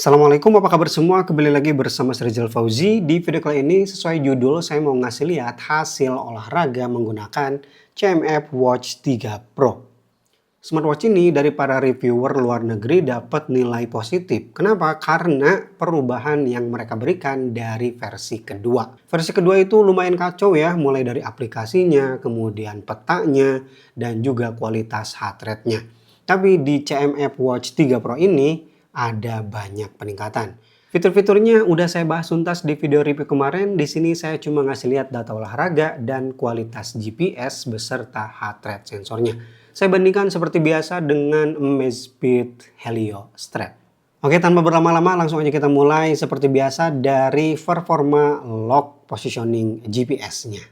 Assalamualaikum, apa kabar semua? Kembali lagi bersama saya Rizal Fauzi. Di video kali ini sesuai judul saya mau ngasih lihat hasil olahraga menggunakan CMF Watch 3 Pro. Smartwatch ini dari para reviewer luar negeri dapat nilai positif. Kenapa? Karena perubahan yang mereka berikan dari versi kedua. Versi kedua itu lumayan kacau ya, mulai dari aplikasinya, kemudian petanya, dan juga kualitas heart rate-nya. Tapi di CMF Watch 3 Pro ini ada banyak peningkatan. Fitur-fiturnya udah saya bahas tuntas di video review kemarin. Di sini saya cuma ngasih lihat data olahraga dan kualitas GPS beserta heart rate sensornya. Saya bandingkan seperti biasa dengan Amazfit Helio Strap. Oke, tanpa berlama-lama langsung aja kita mulai seperti biasa dari performa lock positioning GPS-nya.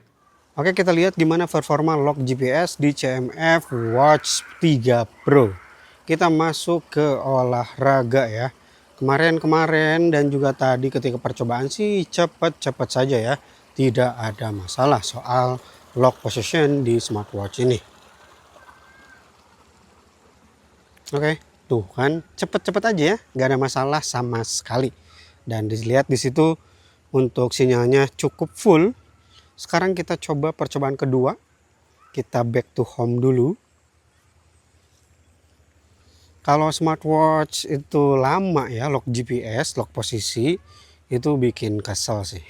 Oke, kita lihat gimana performa lock GPS di CMF Watch 3 Pro. Kita masuk ke olahraga ya. Kemarin dan juga tadi ketika percobaan sih cepet-cepet saja ya. Tidak ada masalah soal lock position di smartwatch ini. Oke, tuh kan cepet-cepet aja ya, nggak ada masalah sama sekali. Dan dilihat di situ untuk sinyalnya cukup full. Sekarang kita coba percobaan kedua. Kita back to home dulu. Kalau smartwatch itu lama ya lock GPS, lock posisi, itu bikin kesel sih.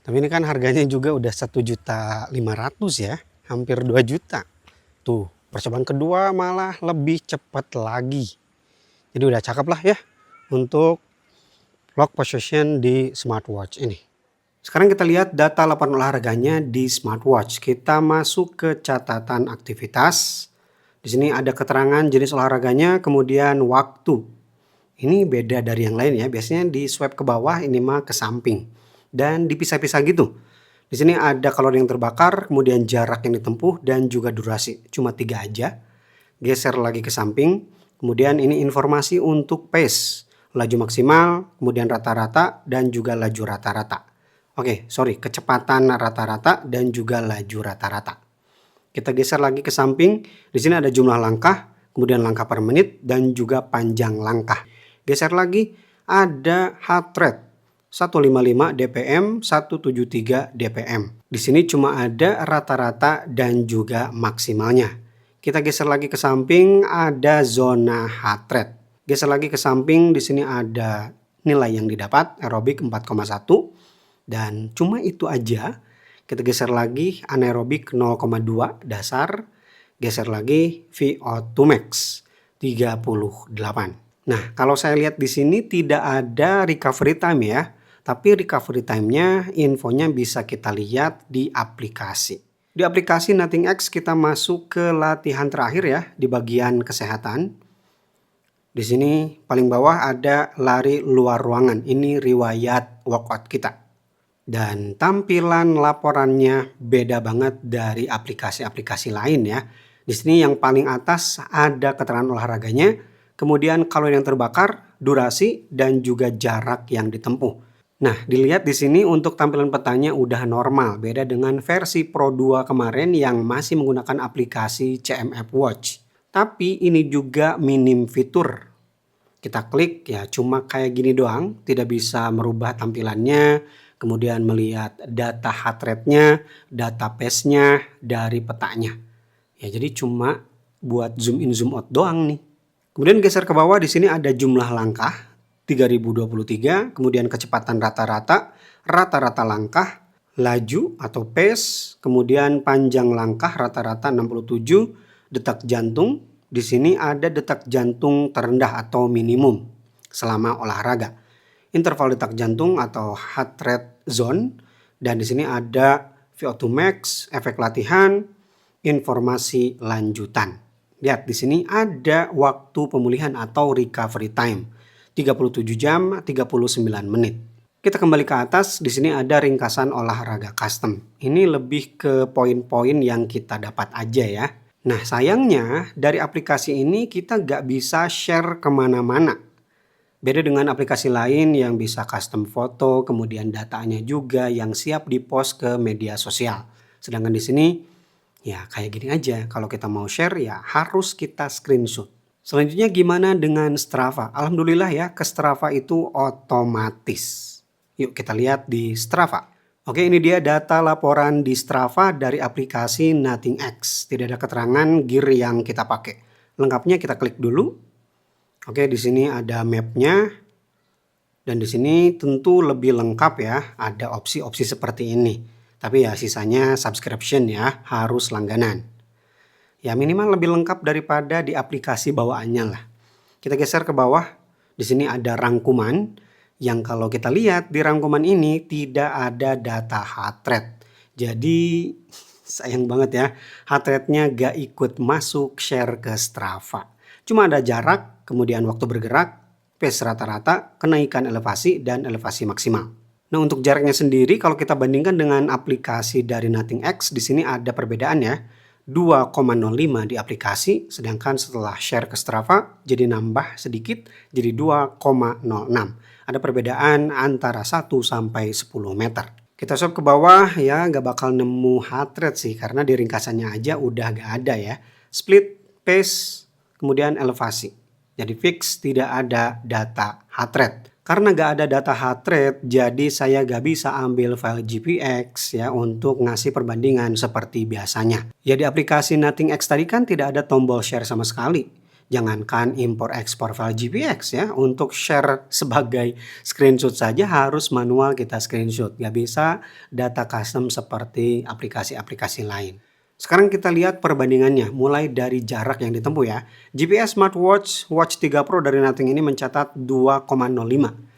Tapi ini kan harganya juga udah 1.500.000 ya, hampir 2 juta. Tuh, percobaan kedua malah lebih cepat lagi. Jadi udah cakep lah ya untuk lock position di smartwatch ini. Sekarang kita lihat data laporan olahraganya di smartwatch. Kita masuk ke catatan aktivitas. Di sini ada keterangan jenis olahraganya, kemudian waktu. Ini beda dari yang lain ya. Biasanya di swipe ke bawah, ini mah ke samping dan dipisah-pisah gitu. Di sini ada kalori yang terbakar, kemudian jarak yang ditempuh, dan juga durasi. Cuma 3 aja. Geser lagi ke samping. Kemudian ini informasi untuk pace. Laju maksimal, kemudian rata-rata, dan juga laju rata-rata. Oke, sorry, kecepatan rata-rata dan juga laju rata-rata. Kita geser lagi ke samping. Di sini ada jumlah langkah, kemudian langkah per menit, dan juga panjang langkah. Geser lagi, ada heart rate. 155 dpm, 173 dpm. Di sini cuma ada rata-rata dan juga maksimalnya. Kita geser lagi ke samping, ada zona heart rate. Geser lagi ke samping, di sini ada nilai yang didapat, aerobik 4,1. Dan cuma itu aja. Kita geser lagi, anaerobik 0,2 dasar. Geser lagi, VO2 max 38. Nah, kalau saya lihat di sini tidak ada recovery time ya. Tapi recovery time-nya infonya bisa kita lihat di aplikasi. Di aplikasi Nothing X kita masuk ke latihan terakhir ya di bagian kesehatan. Di sini paling bawah ada lari luar ruangan. Ini riwayat workout kita. Dan tampilan laporannya beda banget dari aplikasi-aplikasi lain ya. Di sini yang paling atas ada keterangan olahraganya, kemudian kalori yang terbakar, durasi, dan juga jarak yang ditempuh. Nah, dilihat di sini untuk tampilan petanya udah normal, beda dengan versi Pro 2 kemarin yang masih menggunakan aplikasi CMF Watch. Tapi ini juga minim fitur. Kita klik ya cuma kayak gini doang, tidak bisa merubah tampilannya, kemudian melihat data heart rate-nya, data pace-nya dari petanya. Ya jadi cuma buat zoom in zoom out doang nih. Kemudian geser ke bawah, di sini ada jumlah langkah 3023, kemudian kecepatan rata-rata, rata-rata langkah, laju atau pace, kemudian panjang langkah rata-rata 67, detak jantung. Di sini ada detak jantung terendah atau minimum selama olahraga. Interval detak jantung atau heart rate zone, dan di sini ada VO2 max, efek latihan, informasi lanjutan. Lihat di sini ada waktu pemulihan atau recovery time. 37 jam 39 menit. Kita kembali ke atas, di sini ada ringkasan olahraga custom. Ini lebih ke poin-poin yang kita dapat aja ya. Nah sayangnya dari aplikasi ini kita nggak bisa share kemana-mana. Beda dengan aplikasi lain yang bisa custom foto, kemudian datanya juga yang siap di-post ke media sosial. Sedangkan di sini ya kayak gini aja, kalau kita mau share ya harus kita screenshot. Selanjutnya gimana dengan Strava? Alhamdulillah ya, ke Strava itu otomatis. Yuk kita lihat di Strava. Oke, ini dia data laporan di Strava dari aplikasi NothingX. Tidak ada keterangan gear yang kita pakai. Lengkapnya kita klik dulu. Oke, di sini ada mapnya. Dan di sini tentu lebih lengkap ya, ada opsi-opsi seperti ini. Tapi ya sisanya subscription ya, harus langganan. Ya minimal lebih lengkap daripada di aplikasi bawaannya lah. Kita geser ke bawah. Di sini ada rangkuman yang kalau kita lihat di rangkuman ini tidak ada data heart rate. Jadi sayang banget ya, heart rate-nya gak ikut masuk share ke Strava. Cuma ada jarak, kemudian waktu bergerak, pace rata-rata, kenaikan elevasi, dan elevasi maksimal. Nah untuk jaraknya sendiri kalau kita bandingkan dengan aplikasi dari NothingX, di sini ada perbedaan ya. 2,05 di aplikasi, sedangkan setelah share ke Strava jadi nambah sedikit jadi 2,06. Ada perbedaan antara 1 sampai 10 meter. Kita swipe ke bawah ya, nggak bakal nemu heart rate sih karena di ringkasannya aja udah nggak ada ya. Split, pace, kemudian elevasi. Jadi fix tidak ada data heart rate. Karena gak ada data heart rate, jadi saya gak bisa ambil file GPX ya untuk ngasih perbandingan seperti biasanya. Ya di aplikasi NothingX tadi kan tidak ada tombol share sama sekali. Jangankan impor ekspor file GPX ya, untuk share sebagai screenshot saja harus manual kita screenshot. Gak bisa data custom seperti aplikasi-aplikasi lain. Sekarang kita lihat perbandingannya mulai dari jarak yang ditempuh ya. GPS smartwatch Watch 3 Pro dari Nothing ini mencatat 2,05.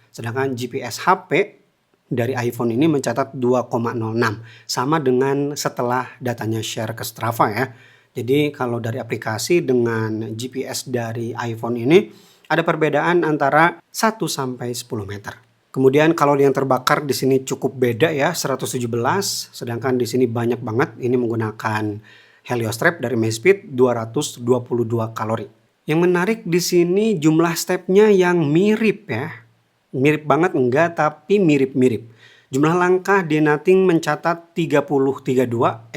Sedangkan GPS HP dari iPhone ini mencatat 2,06. Sama dengan setelah datanya share ke Strava ya. Jadi kalau dari aplikasi dengan GPS dari iPhone ini ada perbedaan antara 1 sampai 10 meter. Kemudian kalau yang terbakar di sini cukup beda ya, 117, sedangkan di sini banyak banget. Ini menggunakan Heliostrap dari Amazfit 222 kalori. Yang menarik di sini jumlah stepnya yang mirip ya. Mirip banget enggak, tapi mirip-mirip. Jumlah langkah di Nothing mencatat 3023,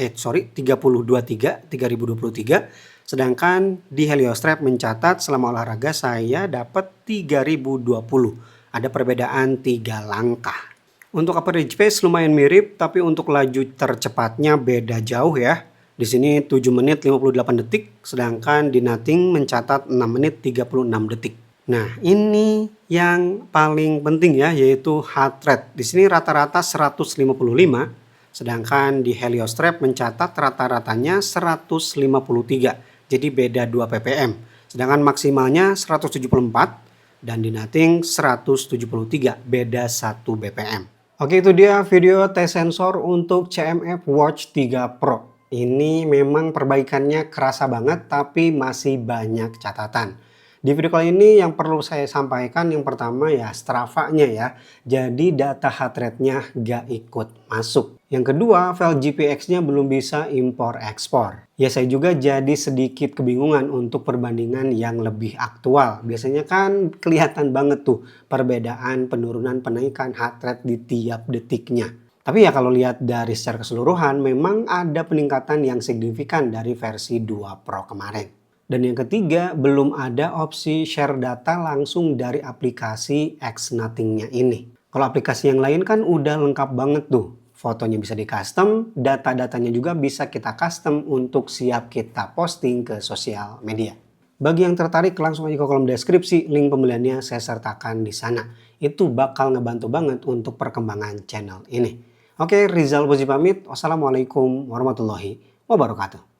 sedangkan di Heliostrap mencatat selama olahraga saya dapat 3020. Ada perbedaan 3 langkah. Untuk average pace lumayan mirip, tapi untuk laju tercepatnya beda jauh ya. Di sini 7 menit 58 detik, sedangkan di Nothing mencatat 6 menit 36 detik. Nah, ini yang paling penting ya, yaitu heart rate. Di sini rata-rata 155, sedangkan di Heliostrap mencatat rata-ratanya 153. Jadi beda 2 ppm. Sedangkan maksimalnya 174. Dan di Nothing 173, beda 1 bpm. Oke, itu dia video tes sensor untuk CMF Watch 3 Pro. Ini memang perbaikannya kerasa banget tapi masih banyak catatan. Di video kali ini yang perlu saya sampaikan yang pertama ya Strava-nya ya. Jadi data heart rate-nya gak ikut masuk. Yang kedua, file GPX-nya belum bisa impor ekspor. Ya saya juga jadi sedikit kebingungan untuk perbandingan yang lebih aktual. Biasanya kan kelihatan banget tuh perbedaan penurunan penaikan heart rate di tiap detiknya. Tapi ya kalau lihat dari secara keseluruhan memang ada peningkatan yang signifikan dari versi 2 Pro kemarin. Dan yang ketiga, belum ada opsi share data langsung dari aplikasi X Nothing-nya ini. Kalau aplikasi yang lain kan udah lengkap banget tuh. Fotonya bisa di custom, data-datanya juga bisa kita custom untuk siap kita posting ke sosial media. Bagi yang tertarik langsung aja ke kolom deskripsi, link pembeliannya saya sertakan di sana. Itu bakal ngebantu banget untuk perkembangan channel ini. Oke, Rizal Puji pamit. Wassalamualaikum warahmatullahi wabarakatuh.